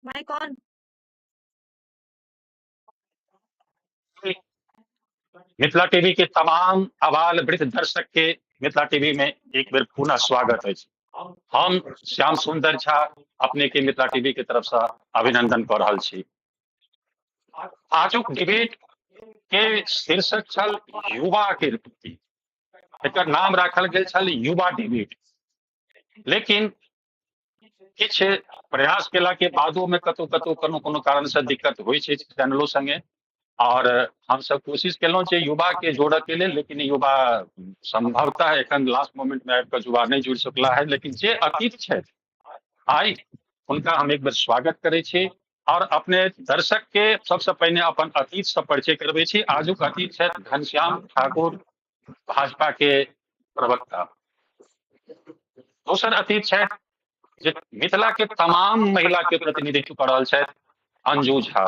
Mic on. Mithila TV के तमाम आबाल वृद्ध दर्शक के मिथिला टीवी में एक बेर पुनः स्वागत है। हम श्याम सुंदर झा अपने के मिथिला टीवी के तरफ से अभिनंदन कर रहल छी। आजुक डिबेट के शीर्षक छल युवा के प्रति, एकर नाम राखल गेल छल युवा डिबेट। लेकिन किछ प्रयास केला के बादो में कतौ कतौ कोनो कोनो कारण से दिक्कत होइ छै चैनलों संगे, और हम सब कोशिश केलहुँ जे युवा के जोड़े के लिए, लेकिन युवा संभवतः एखन लास्ट मोमेंट में आबि युवा नहीं जुड़ सकला है। लेकिन जे अतीत छथि आई उनका हम एक बार स्वागत करे छी और अपने दर्शक के सबसे पहले अपन अतीत से परिचय करबे छी। आजुक अतीत छथि घनश्याम ठाकुर, भाजपा के प्रवक्ता। दोसर अतीत छथि जे मिथिला के तमाम महिला के प्रतिनिधित्व कर रहल छथि अंजू झा।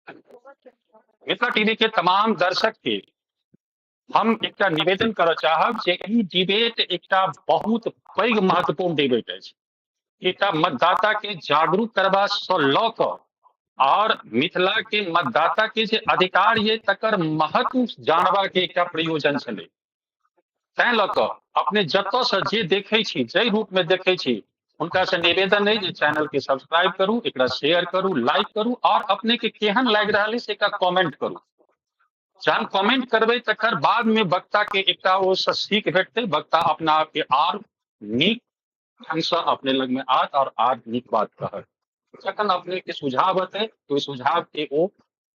मिथिला टीवी के तमाम दर्शक के हम एकटा निवेदन करऽ चाहब जे ई डिबेट एकटा बहुत पैघ महत्वपूर्ण डिबेट अछि। एकटा मतदाता के जागरूक करबा सँ लऽ कऽ और मिथिला के मतदाता के जे अधिकार ये तकर महत्व जानबा के एकटा प्रयोजन छलै। तैं लऽ कऽ अपने जतऽ से जे देखै छी, जै रूप में देखै छी, उनका से निवेदन है जे चैनल के सब्सक्राइब करू, एकरा शेयर करू, लाइक करू और अपने के केहन लागि रहल है से एकरा कमेंट करू। जहन कमेंट करबै तकर बाद में वक्ता के एकटा ओ से सीख भेटतै, वक्ता अपना आप के आर नीक ढंग से अपने लग में आत और आर नीक बात कहत। जखन अपने के सुझाव अतै तो सुझाव के ओ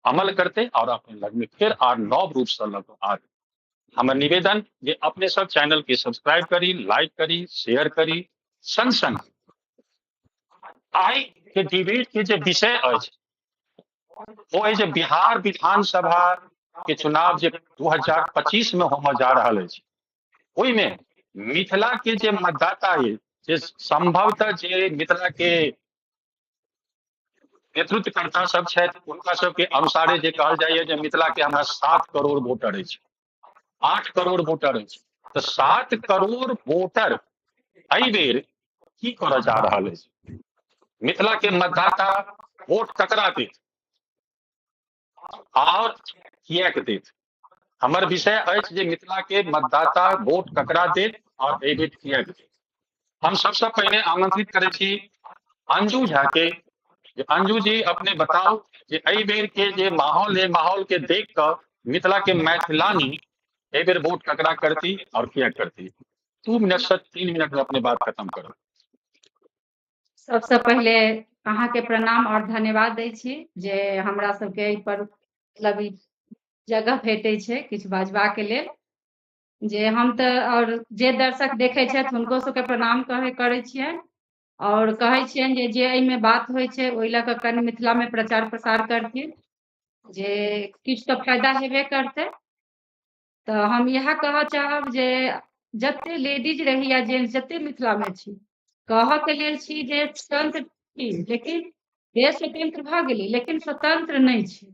अमल करते और अपने लग में फिर आर नव रूप से लग आत। हमर निवेदन जे अपने सब चैनल के सब्सक्राइब करी, लाइक करी, शेयर करी। संग संग आई के डिबेट के जे विषय अछि वो है जे बिहार विधानसभा के चुनाव जे 2025 में होने जा रहल अछि, ओहि में मिथिला के जे मतदाता है, जे संभवतः जे मिथिला के नेतृत्वकर्ता सब छथि, उनका सबके अनुसारे जे कहल जाइए जे मिथिला के हमरा 7 करोड़ वोटर अछि, 8 करोड़ वोटर अछि। तो 7 करोड़ वोटर एहि बेर की करऽ जा रहल अछि? मिथिला के मतदाता वोट ककरा देत और किएक देत? हमर विषय अछि जे मिथिला के मतदाता वोट ककरा देत और एहि बेर किएक देत। हम सबसे पहले आमंत्रित करे छी अंजू झा के। अंजू जी अपने बताओ जे एहि बेर के जे माहौल है, माहौल के देख कर मिथिला के मैथिलानी एहि बेर वोट ककरा करती और किया करती। 2 मिनट से 3 मिनट में अपने बात खत्म करो। सबसे पहले अहाँ के प्रणाम और धन्यवाद दै छी जे हमरा सबके एहि पर मतलब ई जगह भेटै छै किछु बाजबा के लेल। जे हम तऽ और जे दर्शक देखै छथि हुनको सबके प्रणाम करै छियनि और कहै छियनि जे एहिमे बात होइ छै ओहि लऽ कऽ कनि मिथिला में प्रचार प्रसार करथिन, जे किछु तऽ फायदा हेबे करतै। तऽ हम इएह कहऽ चाहब जे जते लेडीज रही या जेंट्स जते मिथिला में छी, कहऽ के लेल छी जे स्वतंत्र छी, लेकिन देश स्वतंत्र भऽ गेली लेकिन स्वतंत्र नहीं छी।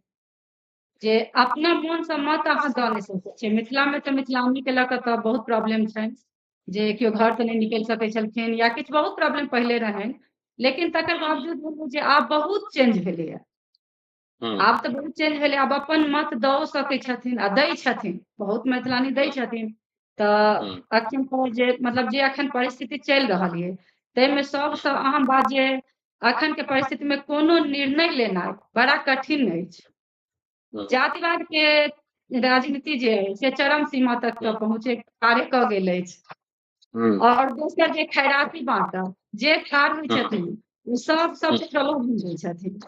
जे अपना मन से मत अहाँ दऽ नहीं सकै छियै। मिथिला में तऽ मिथिलानी के लऽ कऽ तऽ बहुत प्रॉब्लम छनि, जे केओ घर से नहीं निकलि सकै छलखिन या किछु बहुत प्रॉब्लम पहले रहनि। लेकिन तकर बावजूद बोलू जे आब बहुत चेंज भेलैया। आब तऽ बहुत चेंज भेलै, आब अपन मत दऽ सकै छथिन आ दै छथिन, बहुत मैथिलानी दै छथिन। तऽ अखन पर जे मतलब जे अखन परिस्थिति चलि रहल है ताहिमे सबसँ अहम बात जे अखन के परिस्थिति में कोनो निर्णय लेनाइ बड़ा कठिन अछि। जातिवाद के राजनीति जे है से चरम सीमा तक के पहुँचे कार्य कऽ गेल अछि। और दोसर जे खैराती बाँटब, जे ठाढ़ होइ छथिन ओ सब प्रलोभन दै छथिन,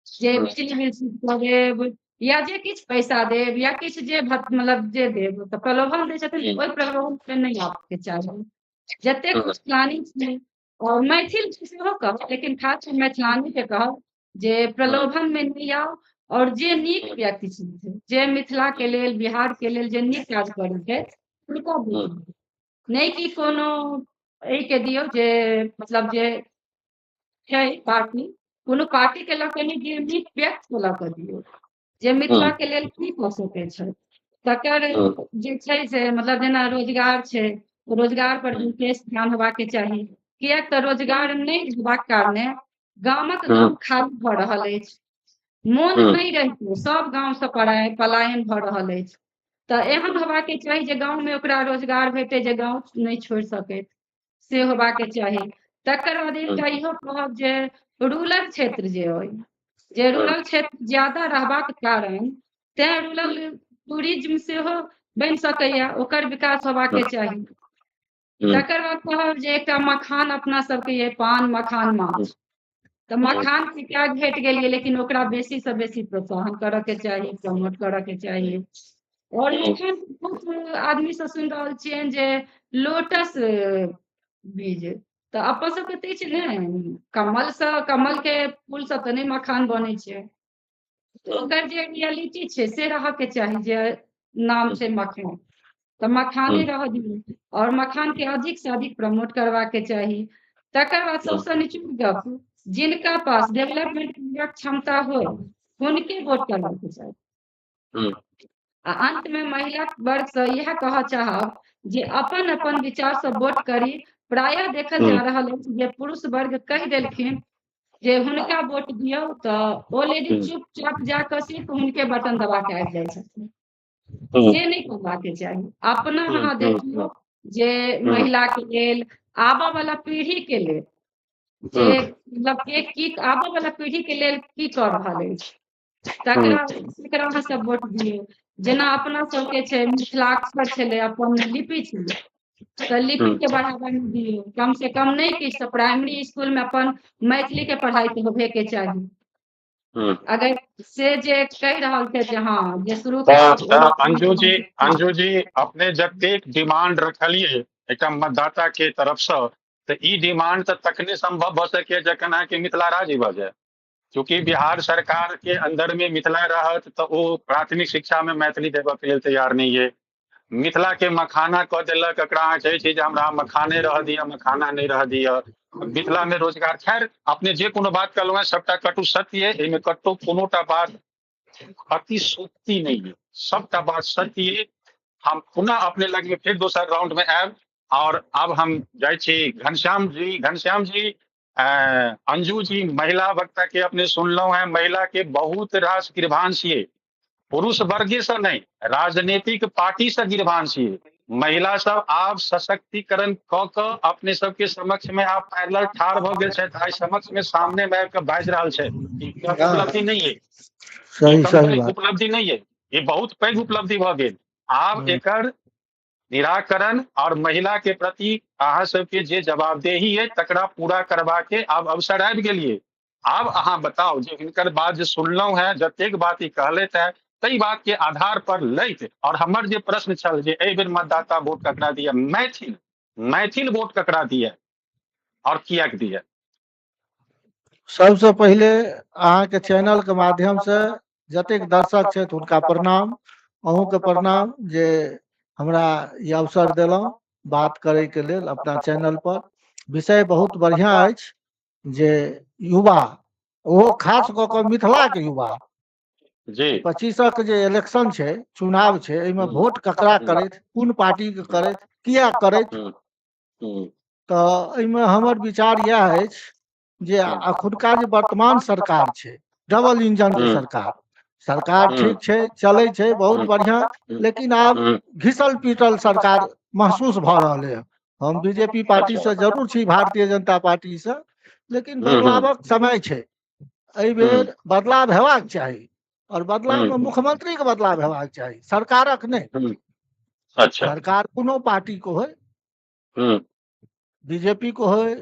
जे बिजली बिल कऽ देब या जे किछु पैसा देब या किछु जे मतलब जे देब तऽ प्रलोभन दै छथिन। ओहि प्रलोभन में नहीं आबऽ के चाही। जतेक मैथिलानी छै और मैथिल सेहो कहब, लेकिन खास कर मैथिलानी के कहब जे प्रलोभन में नहीं आओ और जे नीक व्यक्ति छथिन, जे मिथिला के लेल, बिहार के लेल जे नीक काज करै छै हुनका दियौ, नहीं कि कोनो एहि के दियौ जे मतलब जे छै पार्टी, कोनो पार्टी के लऽ के नहीं दियौ, नीक व्यक्ति के लऽ के दियौ जे मिथिला के लेल की कऽ सकै छै। तकर जे छै से मतलब जेना रोजगार छै, रोजगार पर विशेष ध्यान हेबाक चाही। किएक तऽ रोजगार नहीं हेबाक कारणे गामक हम्म गाम खाली भऽ रहल अछि। मोन हम्म नहि रहितो सब गाँव से पलायन भऽ रहल अछि। तऽ एहन होबाक चाही जे गाँवमे ओकरा रोजगार भेटै, जे गाँव नहि छोड़ि सकैत, से होबाक चाही। तकर बाद हम्म एकटा इहो कहब जे रूरल क्षेत्र जे अइ, जे हम्म रूरल क्षेत्र ज्यादा रहबाक कारण तेँ रूरल टूरिज्म सेहो बनि सकैए, ओकर विकास होबाक चाही। हम्म तकर बाद कहब जे एकटा मखान अपना सबके ये पान, मखान, माछ। तऽ मखान के त्याग भेट गेलियै, लेकिन ओकरा बेसी से बेसी प्रोत्साहन करऽ के चाही, प्रमोट करऽ के चाही। और एखन बहुत आदमी से सुनि रहल छियनि जे लोटस बीज, तऽ अपन सबके तऽ अछि ने, कमल के फूल से तऽ नहि मखान बनै छै। ओकर जे रियलिटी छै से रहऽके चाही, जे नाम छै मखान, तऽ मखाने रह दियौ, और मखान के अधिक से अधिक प्रमोट करबाक चाही। तकर बाद सबसे निचुक गप, जिनका पास डेवलपमेंट क्षमता हो हुनके वोट करबाक चाही। हम्म आ अंत में महिला वर्ग से यह कहऽ चाहब जे अपन अपन विचार से वोट करी। प्रायः देखल जा रहल अछि जे पुरुष वर्ग कहि देलखिन जे हुनका वोट दियौ, तऽ ओ लेडी चुपचाप जाकऽ सिर्फ हुनके बटन दबा के आबि जाइ छथिन। से नहीं करबाक चाही। अपना अहाँ देखियौ जे महिला के लेल, आबऽ वाला पीढ़ी के लेल, जे मतलब की आबऽ वाला पीढ़ी के लेल की कऽ रहल अछि, तकरा अहाँ सब वोट दियौ। जेना अपना सबके छै मिथिलाक्षर छलै, अपन लिपि छलै, तऽ लिपि के बढ़ावा नहीं दियौ। कम से कम नहीं किछु तऽ प्राइमरी स्कूल में अपन मैथिली के पढ़ाई तो होबे के चाही। अगर से जे कहि रहल छै जे हाँ जे शुरू अंजू जी अपने जतेक डिमांड रखलिए एकटा मतदाता के तरफ से, तो ई डिमांड तो तखने संभव भ सके जखन अहाँके मिथिला राज्य भऽ जाय। चूंकि बिहार सरकार के अंदर में मिथिला रहत तो वो प्राथमिक शिक्षा में मैथिली देबऽ के लेल तैयार नहीं है। मिथिला के मखाना कऽ देलक, एकरा अहाँ कहै छी जे हमरा मखाने रह दिअ, मखाना नहीं रह दिअ। मिथिला में रोजगार, खैर अपने जे कोनो बात कहलहुँ हैं सबटा कटु सत्य है, एहिमे कतौ कोनोटा बात अतिशोक्ति नहीं है, सबटा बात सत्य है। हम पुनः अपने लग में फिर दोसर राउंड में आयब। और अब हम जाइ छी घनश्याम जी, अंजू जी महिला वक्ता के अपने सुनलहुँ हैं, महिला के बहुत रास गिरबान छियै, पुरुष वर्गे से नहीं राजनीतिक पार्टी से गिरबान छियै। महिला सब आब सशक्तिकरण कऽ कऽ अपने सबके समक्ष में आब पैरेलल ठाढ़ भऽ गेल छथि, आइ समक्ष में सामने में आबि कऽ बाजि रहल छथि। ई उपलब्धि नहीं है, ई कम पैघ उपलब्धि नहीं है, ये बहुत पैघ उपलब्धि भऽ गेल। आब एकर निराकरण और महिला के प्रति अहाँ सबके जे जवाबदेही है तकरा पूरा करबा के आब अवसर आबि गेलिए। आब अहाँ बताउ जे हिनकर बात जे सुनलहुँ हैं, जतेक बात ई कहलथि हैं, ताहि बात के आधार पर लैत, और हमर जे प्रश्न छल जे एहि बेर मतदाता वोट ककरा दिए, मैथिल वोट ककरा दिए और किएक दिए? सबसे पहले अहाँ के चैनल के माध्यम से जतेक दर्शक छथि हुनका प्रणाम, अहूँ के प्रणाम जे हमरा ई अवसर देलहुँ बात करय के लेल अपना चैनल पर। विषय बहुत बढ़िआँ अछि जे युवा, ओहो खास कऽ कऽ मिथिला के युवा, जी 25क जे इलेक्शन छै, चुनाव छै, एहिमे वोट ककरा करथि, कोन पार्टी के करथि, किया करथि, तऽ एहिमे हमर विचार इएह अछि जे अखुनका जे वर्तमान सरकार छै, डबल इंजन के सरकार ठीक छै, चलै छै बहुत बढ़िआँ, लेकिन आब घिसल पीटल सरकार महसूस भऽ रहलै है। हम बीजेपी पार्टी से जरूर छी, भारतीय जनता पार्टी से, लेकिन बदलावक समय छै, एहि बेर बदलाव हेबाक चाही, और बदलाव में मुख्यमंत्री के बदलाव हेबाक चाही, सरकारक नहीं। अच्छा सरकार कोनो पार्टी को होय, बीजेपी को होय,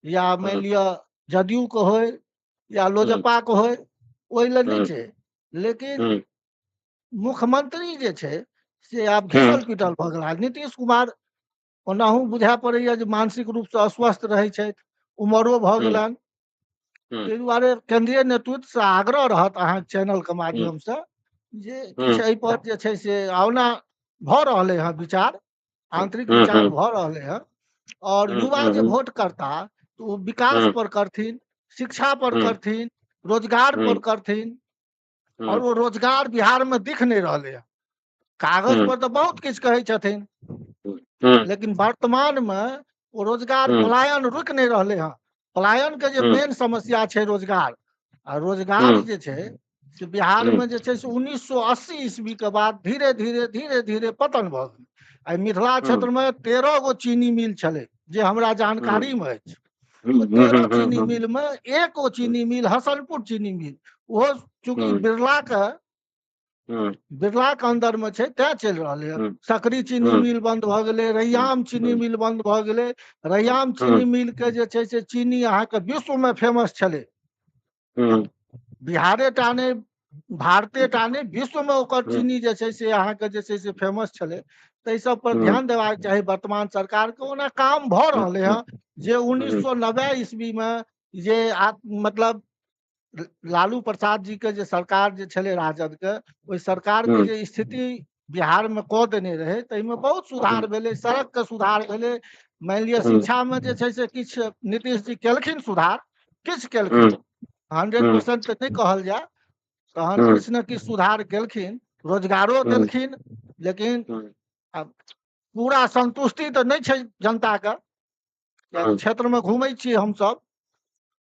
या मान लिया जदयू को होय, या लोजपा को होय, ओहि लेल नहीं छै, लेकिन मुख्यमंत्री जे छै से आब घिसल पीटल भऽ गेला। नीतीश कुमार ओनाहू बुझा पड़ैया जे मानसिक रूप से अस्वस्थ रहै छथि, उमरो भऽ गेलनि, ताहि दुआरे केंद्रीय नेतृत्व से आग्रह रहत अहाँ चैनल के माध्यम से जे किछु एहि पर जे छै से आउना भऽ रहलै हँ विचार, आंतरिक विचार भऽ रहलै हँ, और युवा जे वोट करता तो वो विकास पर करथिन, शिक्षा पर करथिन, रोजगार पर करथिन, और वो रोजगार बिहार में दिख नहीं रहले हैं। कागज पर तो बहुत किछु कहै छथिन, लेकिन वर्तमान में वो रोजगार पलायन रुक नहीं रहले हैं। पलायन के जे मेन समस्या छै रोजगार, आ रोजगार जे छै से बिहार में जे छै से 1980 ईस्वी के बाद धीरे धीरे धीरे धीरे पतन भऽ गेल। आई मिथिला क्षेत्र में 13 गो चीनी मिल छलै जे हमरा जानकारी में अछि। 13 चीनी मिल में 1 गो चीनी मिल हसनपुर चीनी मिल, वो चूंकि बिरला के अंदर में छै तैं चलि रहलै है। सकरी चीनी मिल बंद भऽ गेलै, रैयाम चीनी मिल बंद भऽ गेलै। रैयाम चीनी मिल के जे छै से चीनी अहाँ के विश्व में फेमस छलै, बिहारे टा नहीं भारते टा नहीं विश्व में ओकर चीनी जे छै से अहाँ के जे छै से फेमस छलै। तै सब पर ध्यान देबाक चाही वर्तमान सरकार के। ओना काम भऽ रहलै है जे 1990 ईस्वी में जे मतलब लालू प्रसाद जी के जे सरकार जे छलै राजद के, ओई सरकार के जे स्थिति बिहार में कऽ देने रहे तै में बहुत सुधार भेलै। सड़क के सुधार भेलै, मान लिअ शिक्षा में जे छै से किछ नीतीश जी केलखिन सुधार, किछ केलखिन, 100% तऽ नहीं कहल जाय, तहन किछ न किछ सुधार केलखिन, रोजगारो देलखिन। लेकिन अब पूरा संतुष्टि तऽ नहीं छै जनता के, क्षेत्र में घूमै छी हम सब,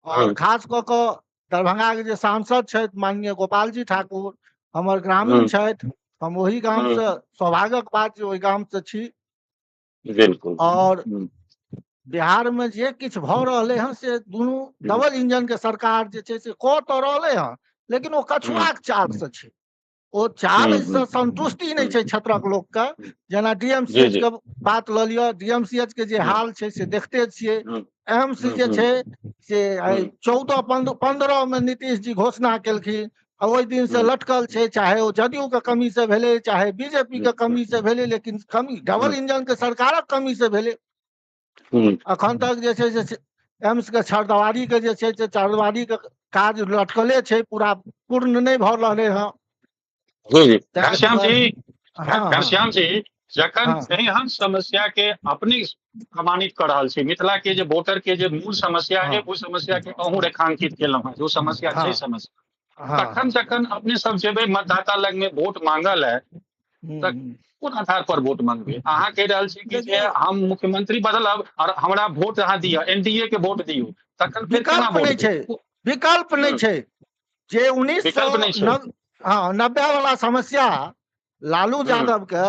और खास कऽ कऽ दरभंगा के जे सांसद छथि माननीय गोपाल जी ठाकुर, हमर ग्रामीण छथि, हम ओही गाम से सौभाग्यक बात जे ओई गाम से छी। बिल्कुल। और बिहार में जे किछ भऽ रहलै हँ से दुनू डबल इंजन के सरकार जे छै से कऽ तऽ रहलै हँ, लेकिन ओ कछुआक चाल से छै। ओ चाल से संतुष्टि नहीं छै क्षेत्रक लोक के। जेना डीएमसीएच के बात लऽ लिअ, डीएमसीएच के जे हाल छै से देखते छियै। एम्स जे छै से 14-15 में नीतीश जी घोषणा केलखिन, ओई दिन से लटकल छै, चाहे ओ जदयू के कमी से भेलै, चाहे बीजेपी के कमी से भेलै, लेकिन कमी डबल इंजन के सरकारक कमी से भेलै। अखन तक जे छै से एम्स के छरदवारी के जे छै से छरदवारी के काज लटकले छै, पूरा पूर्ण नहीं भऽ रहलै हँ। घनश्याम जी, हाँ, घनश्याम जी, जखन हाँ, एहन समस्या के अपने प्रमाणित कर रहल छी, मिथिला के जे वोटर के जे मूल समस्या है, हाँ, वो समस्या के अहूँ रेखांकित केलहुँ हैं, जो समस्या छै हाँ, समस्या, हाँ, तखन जखन अपने सब जेबै मतदाता लग में वोट मांगल है, तऽ हम्म। कोन आधार पर वोट मांगबै? अहाँ कहि रहल छी कि जे देखियौ, हम मुख्यमंत्री बदलब और हमरा वोट अहाँ दिअ, एनडीए के वोट दियौ, तखन फिर केना विकल्प वोट नहीं छै, देब? विकल्प नहीं छै। जे विकल्प नहीं छै। 1990 वाला समस्या लालू यादव के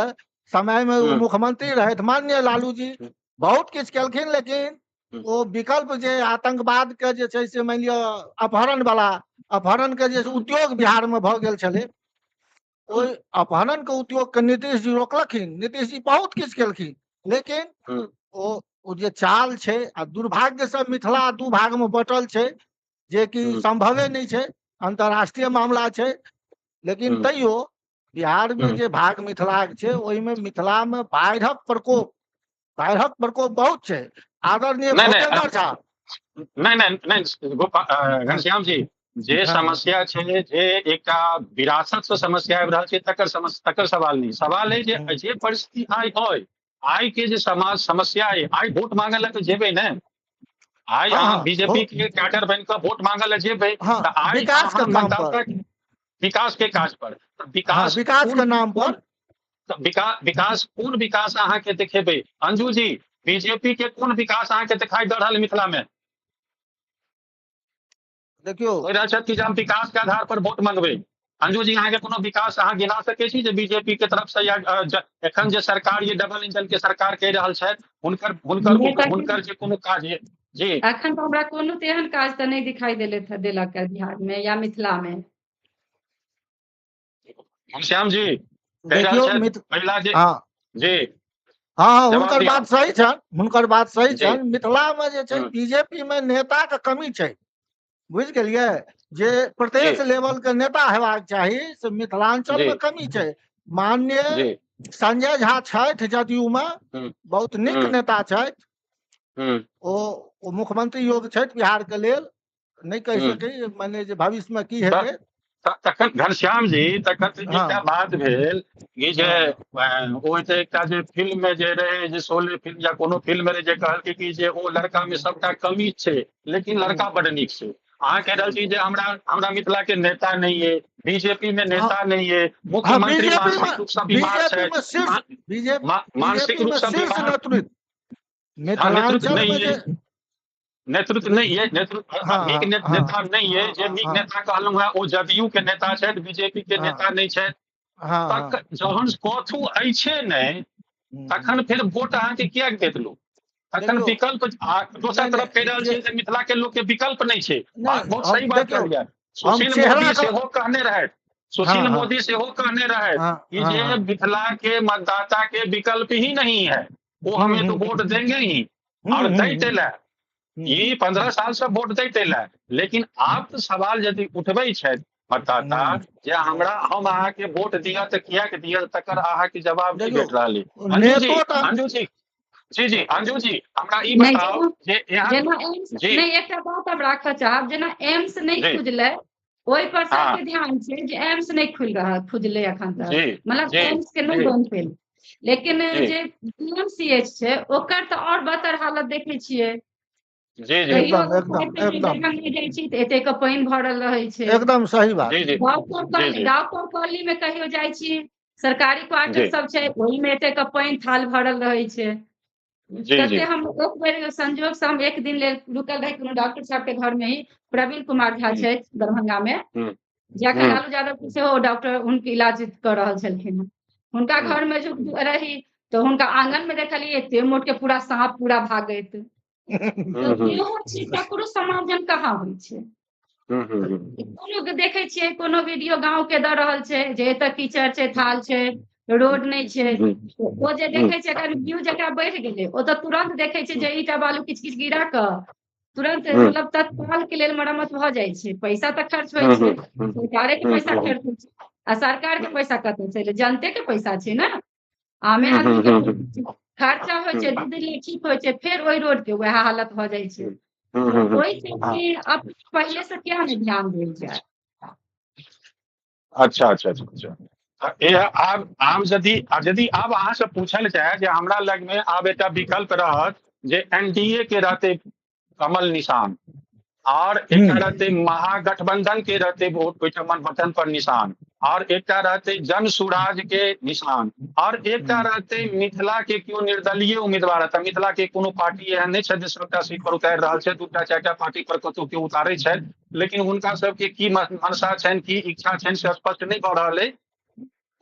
समय में वो मुख्यमंत्री रहे, माननीय लालू जी बहुत किछ केलखिन, लेकिन वो विकल्प जे आतंकवाद के जे छै से मान लिअ अपहरण वाला, अपहरण के जे उद्योग बिहार में भऽ गेल छलै, ओई अपहरण के उद्योग के नीतीश जी रोकलखिन। नीतीश जी बहुत किछ केलखिन, लेकिन ओ जे चाल छै, आ दुर्भाग्य से मिथिला दू भाग में बटल छै, जे कि संभवे नहीं छै, अंतर्राष्ट्रीय मामला छै। लेकिन तैयो बिहार में जे भाग मिथिला के छै, ओई में मिथिला में बाढ़िक प्रकोप बहुत छै। आदरणीय नहीं भूपेंद्र झा, नहीं नहीं नहीं घनश्याम जी, जे हाँ, समस्या छै, जे एकटा विरासत से समस्या आबि रहल छै, तकर सवाल नहीं, सवाल है जे परिस्थिति आइ है, आइ के जे समाज समस्या है, आइ वोट मांगे ला तो जेबै ने, आइ हाँ, अहाँ हाँ, बीजेपी के कैडर बन के वोट मांगे ला जेबै, हाँ, तो आइ विकास अहाँ के काम पर, मतदाता विकास के काज पर, हाँ, विकास विकास के नाम पर, कोन विकास अहाँ के देखेबै? अंजू जी, बीजेपी के कोन विकास अहाँ के दिखाई दे रहल मिथिला में? देखियौ, कहि रहल छथि कि जे हम विकास के आधार पर वोट मंगबै। अंजू जी, अहाँ के कोनो विकास अहाँ गिना सकै छी जे बीजेपी के तरफ से, या एखन जे सरकार ये डबल इंजन के सरकार कहि रहल छथि, हुनकर हुनकर हुनकर जे कोनो काज है जी? अखन तो हमरा कोनो तेहन काज तऽ नहीं दिखाई देलक है बिहार में या मिथिला में। घनश्याम जी कहि रहल देखियौ छथि पहिला जे हाँ, जी हाँ, जवाब हुनकर दियौ बात सही छनि, हुनकर बात सही जी। छनि। मिथिला में जे छै बीजेपी में नेता के कमी छै, बुझ गेलियै? जे जी प्रदेश लेवल के नेता हेबाक चाही, से मिथिलांचल जी में कमी छै। माननीय जी संजय झा छथि जदयू में, बहुत नीक हम्म नेता छथि, हम्म ओ मुख्यमंत्री योग्य छथि बिहार के लेल, नहीं कहि हम्म सकै माने जे भविष्य में की तऽ हेतै। तखन घनश्याम जी, तखन तऽ एकटा हाँ, बात भेल कि जे हाँ, ओ तऽ एकटा जे फिल्म में जे रहे, जे शोले फिल्म या कोनो फिल्म में जे कहलकै कि जे ओ लड़का में सबटा कमी छै, लेकिन लड़का बड़ नीक छै। अहाँ कह रहल छी जे हमरा मिथिला के नेता नहीं है, बीजेपी में हाँ, नेता नहीं है, हाँ, मुख्यमंत्री मानसिक रूप से बीमार बीजेपी छै, में शीर्ष मानसिक बीजेपी रूप में से शीर्ष बीमार, नेतृत्व नेतृत्व मिथिलांचल नहीं में जे है। नेतृत्व नहीं है, नेतृत्व हाँ नीक हाँ हाँ नेता नहीं है, जे नीक हाँ नेता कहलहुँ है ओ जदयू के नेता छथि, बीजेपी के हाँ नेता नहीं छथि। हाँ हाँ जहन कथू अछि नहीं, तखन फिर वोट अहाँके किया देत लोक? तखन देखियौ विकल्प दोसर नहीं तरफ कहि रहल जे छियै जे मिथिला के लोक के विकल्प नहीं छै। बात नहीं बहुत हम सही बात देखियौ कहलियै। हम सुशील चेहरा मोदी का सेहो कहने रहथि, हाँ सुशील हाँ मोदी सेहो कहने रहथि हाँ कि हाँ जे हाँ मिथिला के मतदाता के विकल्प ही नहीं है, वो हमें तो वोट देंगे ही, और दैत एलै। ई 15 साल से वोट दैत एलै, लेकिन आब तऽ सवाल यदि उठबै छथि मतदाता जे हमरा हम अहाँके वोट दिअ तऽ किएक दिअ, तकर अहाँके जवाब नहीं देखियौ भेट रहल अइ। नेतो टा अंजू जी, जी जी अंजू जी, हमरा ई नहीं बताउ जे यहाँ जेना एम्स जी नहीं, एकटा बात हम राखऽ चाहब, जेना एम्स नहीं जी खुजलै ओहि पर हाँ सबके ध्यान छै जे एम्स नहीं खुजलै अखन तक, जी मतलब जी एम्स के नहीं जी बन पेल। लेकिन जी जे पीएमसीएच छै ओकर तऽ और बदतर हालत देखे छियै। जी जी कहियो एकदम अगर एकदम साइकिल से एकदम दरभंगा जाइ छी तऽ एतेक पानि भरल रहै छै। एकदम सही बात जी जी जी जी डॉक्टर कॉलोनी में कहियो जाइ छी, सरकारी क्वार्टर जी सब छै ओहि में एतेक पानि थाल भरल रहै छै। जी जी कते हम एक बेर संजोग से हम एक दिन लेल रुकल रही कोनो डॉक्टर साहब के घर में ही, प्रवीण कुमार झा छै दरभंगा में, जखन हम्म लालू यादव सेहो डॉक्टर हुनके इलाज कऽ रहल छलखिन हँ। हुनका घर में जो रही तो हुनका आंगन में देखलियै एते मोट के पूरा साँप पूरा भागैत। तऽ इहो चीज ककरो समाजन कहाँ होइ छै। कोनो देखै छियै कोनो वीडियो गाँव के दऽ रहल छै जे एतऽ कीचड़ छै, थाल छै, रोड नहीं छै, ओ जे देखै छै अगर व्यू जकरा बढ़ि गेलै ओ तऽ तुरंत देखै छै जे ईटा बालू किछ किछ गिरा कऽ तुरंत मतलब तत्काल के लेल मरम्मत भऽ जाइ छै। पैसा तऽ खर्च होइ छै, सरकारे के पैसा खर्च होइ छै, आ सरकार के पैसा कतऽ छै, जनते के पैसा छै ने, आमे आदमी के पैसा छै। खर्चा होइ छै, 2 दिन लेल ठीक होइ छै, फेर ओहि रोड के वएह हालत भऽ जाइ छै। तऽ ओहि चीज में अब पहले से किया नहीं ध्यान देल जाय। अच्छा अच्छा अच्छा अच्छा। आब यदि आब अहाँ से पूछल जाय जे हमरा लग में आब एकटा विकल्प रहत जे एनडीए के रहते कमल निशान, और एकटा रहते महागठबंधन के रहते वोट ओहिठमन बटन पर निशान, और एकटा रहते जन सुराज के निशान, और एकटा रहते मिथिला के क्यों निर्दलीय उम्मीदवार है। मिथिला के कोनो पार्टी एहन नहीं छै जे सबटा सीट पर उतारि रहल छै, 2टा 4टा पार्टी पर कतौ केओ उतारै छै, लेकिन हुनका सबके की मनसा छनि, की इच्छा छनि से स्पष्ट नहीं भऽ रहल अइ।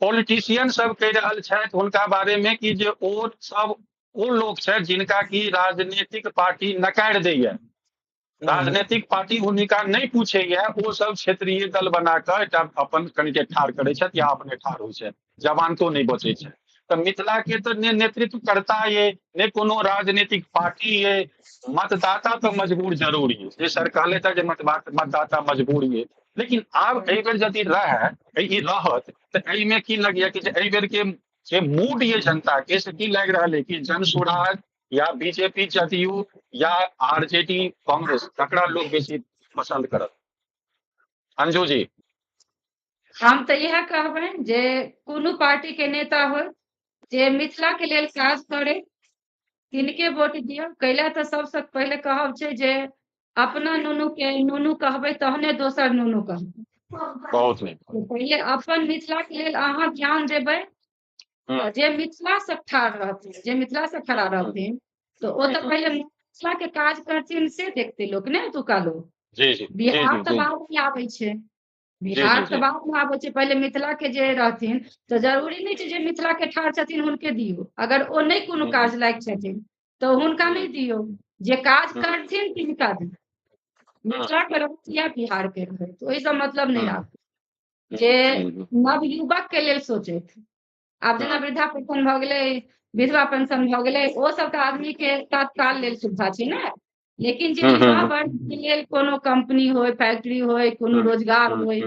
पॉलिटिशियन सब कहि रहल छथि हुनका बारे में कि जे ओ सब ओ लोग छथि जिनका की राजनीतिक पार्टी नकारि दैया, राजनीतिक पार्टी हुनका नहीं पूछैया, वो सब क्षेत्रीय दल बना कऽ एकटा अपन कनिके ठाढ़ करै छथि या अपने ठाढ़ होइ छथि, जमानतो नहीं बचै छै। तऽ मिथिला के तो ने नेतृत्व करता ये ने कोनो राजनीतिक पार्टी ये, मतदाता तो मजबूर जरूर ये, जे सर कहले था जे मतदाता मजबूर ये। लेकिन आब एहि बेर यदि रहत तऽ एहिमे की लगैया कि जे एहि बेर के जे मूड ये जनता के से की लागि रहल है कि जन सुराज या बीजेपी जदयू या आरजेडी कांग्रेस ककरा लोग बेसी पसंद करत? अंजू जी। हम तऽ इएह कहबनि जे कोनो पार्टी के नेता हो जे मिथिला के लेल काज करे तिनके वोट दियौ। कैला तऽ सबसे पहिले कहब छै जे अपना नुनू के नुनू कहबै तहने दोसर नुनू कहबै। बहुत नहीं। तऽ पहिले अपन मिथिला के लेल अहाँ ध्यान देबै, तऽ जे मिथिला से ठाढ़ रहथिन, जे मिथिला से खड़ा रहथिन, तऽ ओ तऽ पहिले मिथिला के काज करथिन से देखतै लोक ने, एतुका लोक। जी जी जी बिहार जी तऽ जी बाद में आबै छै, जी बिहार जी तऽ जी बाद में आबै छै, पहिले मिथिला के जे रहथिन तऽ जरूरी नहीं छै जे मिथिला के ठाढ़ छथिन हुनके दियौ। अगर ओ नहीं कोनो काज लायक छथिन तऽ हुनका नहीं दियौ, जे काज करथिन तिनका दियौ। मिथिला के रहत या बिहार के रहत, ओहिसँ मतलब नहीं राखू। जे नवयुवक के लेल सोचैत, आब जेना वृद्धा पेंशन भऽ गेलै, विधवा पेंशन भऽ गेलै, ओ सब तऽ आदमी के तत्काल लेल सुविधा छै ने। लेकिन जे युवा वर्ग के लेल कोनो कंपनी होय, फैक्ट्री होय, कोनो रोजगार होय,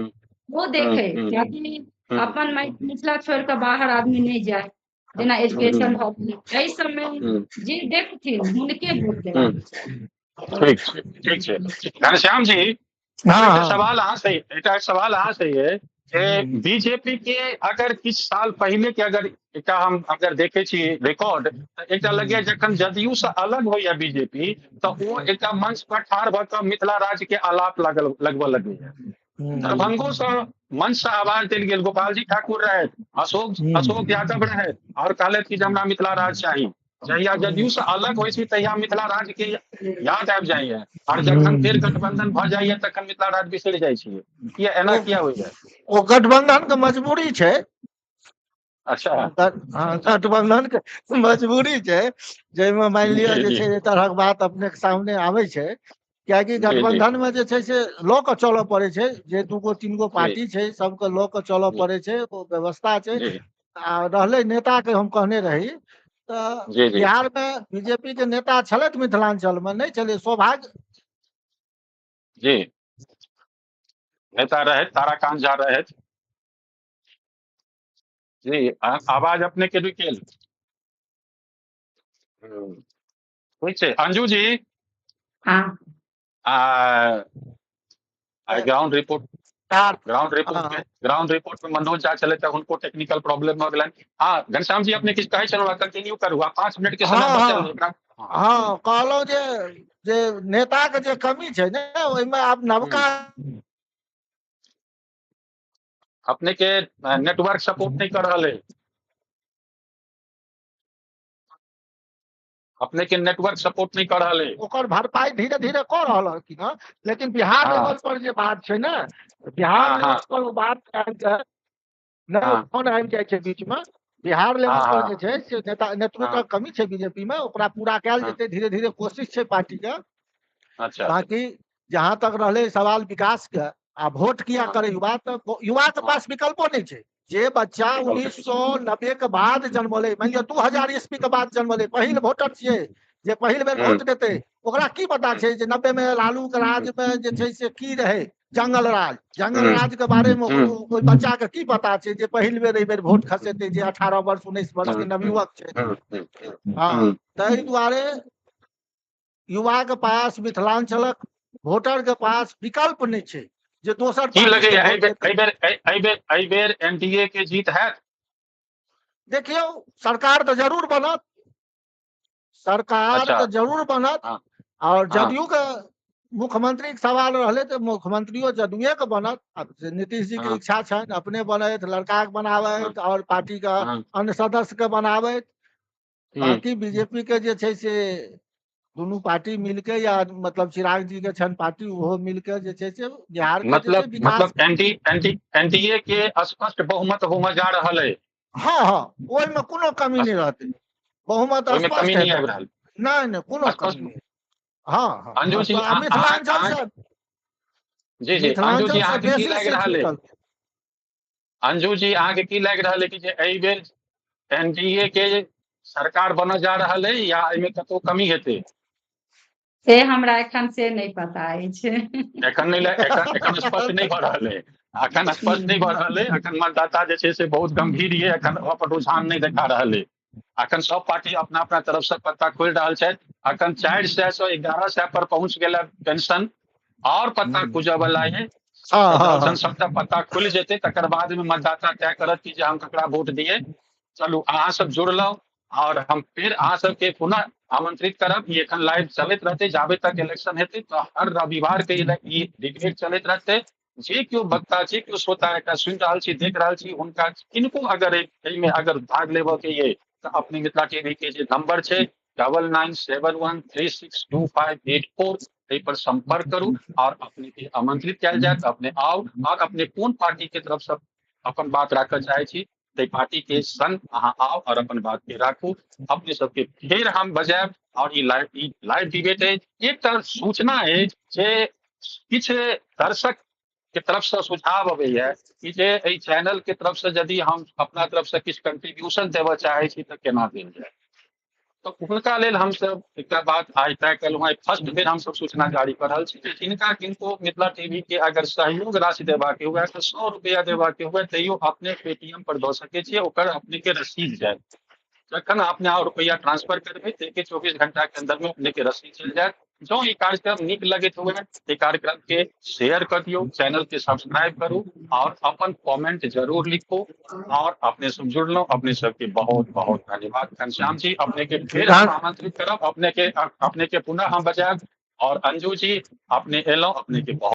वो देखे, कियाकि अपन मिथिला छोड़ कऽ बाहर आदमी नहीं जाय। जेना एजुकेशन भऽ गेलै, एहि सबमे जे देखथिन हुनके वोट देबाक चाही। ठीक छै ठीक छै। घनश्याम जी, हाँ एकटा हाँ सवाल अहाँ से ये जे बीजेपी के अगर किछु साल पहले के अगर देखे छी रिकॉर्ड, तऽ एकटा लगैया जखन जदयू से अलग होइया बीजेपी तऽ ओ एकटा मंच पर ठाढ़ भऽ कऽ मिथिला राज्य के आलाप लगबऽ लगैया। दरभंगो से मंच से आवाज देल गेल, गोपाल जी ठाकुर रहथि, अशोक यादव रहथि, और कहलथि कि जे हमरा मिथिला राज्य चाही। जहिया जदयू से अलग होइ छै तहिया मिथिला राज्य के याद आबि जाइए, और जखन फेर गठबंधन भ जाइए तखन मिथिला राज्य बिसरि जाइ छियै। किया एना किया होइए? वो गठबंधन के मजबूरी छै। अच्छा। हाँ, गठबंधन के मजबूरी छै, जाहिमे मानि लिअ जी जे जी छै एहि तरहक बात अपने के सामने आबै छै, कियाकि जी जी गठबंधन में जे छै से लऽ कऽ चलऽ पड़ै छै, जे 2 गो 3 गो जी पार्टी छै सबके लऽ कऽ चलऽ जी पड़ै छै, ओ व्यवस्था छै। जी आ रहलै नेता के हम कहने रही, तऽ जी जी बिहार में बीजेपी के नेता छलथि मिथिलांचल में, नहीं छलै, सौभाग्य। जी नेता रहैत ताराकांत झा रहैत। जी आवाज अपने के रुकि गेल। ठीक छै अंजू जी, हाँ ग्राउंड रिपोर्ट हाँ, ग्राउंड रिपोर्ट में मनोज झा चले तक उनको टेक्निकल प्रॉब्लम भ गेलन। हाँ घनश्याम जी अपने किछु कहै छलहुँ, कंटिन्यू करू, आ 5 मिनट के समय बचल है एकरा। हाँ, कहलहुँ जे नेता के जे कमी छै ने, ओहिमे आब नवका अपने के नेटवर्क सपोर्ट नहीं कर रहा है, अपने के नेटवर्क सपोर्ट नहीं कर रहा है। ओकर भरपाई धीरे धीरे कऽ रहल हथिन हँ, लेकिन बिहार हाँ लेवल पर जे बात छै ने, बिहार हाँ लेवल हाँ पर ओ बात आबि जाय, नहि हाँ फोन आबि जाइ छै बीच में। बिहार लेवल हाँ पर हाँ जे छै से नेतृत्व हाँ कमी छै बीजेपी में, ओकरा पूरा कयल हाँ जेतै, धीरे धीरे कोशिश छै पार्टी के। अच्छा बाकी जहां तक रहले सवाल विकास के, आ वोट किया करे युवा, तो युवा के पास विकल्पो नहीं छै। जे बच्चा विकल्प 1990 के बाद जन्मले, मान लिअ 2000 ईस्वी के बाद जन्मले, पहिल वोटर छियै, जे पहिल बेर वोट देते, ओकरा की पता छै जे 90 में लालू के राज में जे छै से की रहे, जंगल राज के बारे में ओइ बच्चा के की पता छै, जे पहिल बेर एहि बेर वोट खसेते, जे 18 वर्ष 19 वर्ष के नवयुवक छै। हाँ, ताहि दुआरे युवा के पास, मिथिलांचलक वोटर के पास विकल्प नहीं छै जे दोसर की पार्टी लगे के वोट देतै। एहि बेर एनडीए के जीत है? देखियो सरकार तो जरूर बनत, सरकार अच्छा तो जरूर बनत, हाँ और हाँ जदयू के मुख्यमंत्री के सवाल रहले तो मुख्यमंत्रियों जदयूए के बनत। अब से नीतीश जी के हाँ इच्छा छनि अपने बनैत, लड़का के बनावैत, और पार्टी का हाँ अन्य सदस्य के बनावैत। बाकी बीजेपी के जे छै से दुनू पार्टी मिलके, या मतलब चिराग जी के छन पार्टी, वो मिलके जे छै से बिहार के जे छै विकास। एनडीए के स्पष्ट बहुमत होमे जा रहा है। हाँ हाँ, ओहिमे कोनो कमी नहीं रहते, बहुमत ओहिमे कमी स्पष्ट नहीं हेतै, आबि रहल, नहीं नहीं कोनो स्पष्ट। कमी नहीं। हाँ हाँ, अंजू जी मिथिलांचल से, जी जी अंजू जी मिथिलांचल से अहाँके की बेसी लागि सीट रहल है? निकलतै। अंजू जी अहाँके की लागि रहल है कि जे एहि बेर एनडीए के सरकार बनऽ जा रहल है, या एहिमे कतौ कमी हेतै? से हमरा एखन से नहीं पता अछि। एखन स्पष्ट नहीं भऽ रहल है, एखन स्पष्ट नहीं भऽ रहल है, एखन मतदाता जे छै से बहुत गंभीर ये, एखन अपन रुझान नहीं देखा रहल है। अखन सब पार्टी अपना अपना तरफ से पत्ता खोलि रहल छथि। अखन 400 से 1100 पर पहुंच गेला पेंशन, और पत्ता खुजऽ वाला है। जखन सबटा पत्ता खुलि जेतै तकर बाद में मतदाता तय करत कि जे हम ककरा वोट दिए। चलू अहाँ सब जुड़लहुँ, और हम फिर अहाँ सबके पुनः आमंत्रित करब। ई एखन लाइव चलैत रहतै, जाबे तक इलेक्शन हेतै तऽ हर रविवार के ई डिबेट चलैत रहतै। जे केओ वक्ता, जे केओ श्रोता एकरा सुनि रहल छी, देख रहल छी, हुनका किनको अगर एहिमे अगर भाग लेबऽ के ये तऽ अपने मिथिला टीवी के जे नंबर छै 9971362584, एहि पर संपर्क करू, और अपने के आमंत्रित कयल जायत, अपने आउ, और अपने कोन पार्टी के तरफ से अपन बात राखऽ चाहै छी ताहि पार्टी के संग अहाँ आउ, और अपन बात के राखू। अपने सबके फेर हम बजायब, और ई लाइव डिबेट अछि। एकटा सूचना अछि जे किछु दर्शक के तरफ से सुझाव अबैया कि जे एहि चैनल के तरफ से यदि हम अपना तरफ से किछु कंट्रीब्यूशन देबऽ चाहै छी तऽ केना देल जाय। तो हुनका लेल हमसब एकटा बात आइ तय केलहुँ, फर्स्ट बेर हमसब सूचना जारी कर रहल छी, जिनका किनको मिथिला टीवी के अगर सहयोग राशि देबाक हुए तऽ 100 रुपया देबाक हुए, तैयो अपने पेटीएम पर दऽ सकै छियै, ओकर अपने के रसीद जायत। जखन अपने रुपया ट्रांसफर करबै ताहिके 24 घंटा के अंदर में अपने के रसीद चलि जायत। जो ई कार्यक्रम नीक लगैत हुए तऽ कार्यक्रम के शेयर कर दियो, चैनल के सब्सक्राइब करू, और अपन कमेंट जरूर लिखू। और अपने सब जुड़लहुँ, अपने सबके बहुत बहुत धन्यवाद। घनश्याम जी अपने के फिर हम आमंत्रित करब, अपने के पुनः हम बजायब। और अंजू जी अपने एलहुँ, अपने के बहुत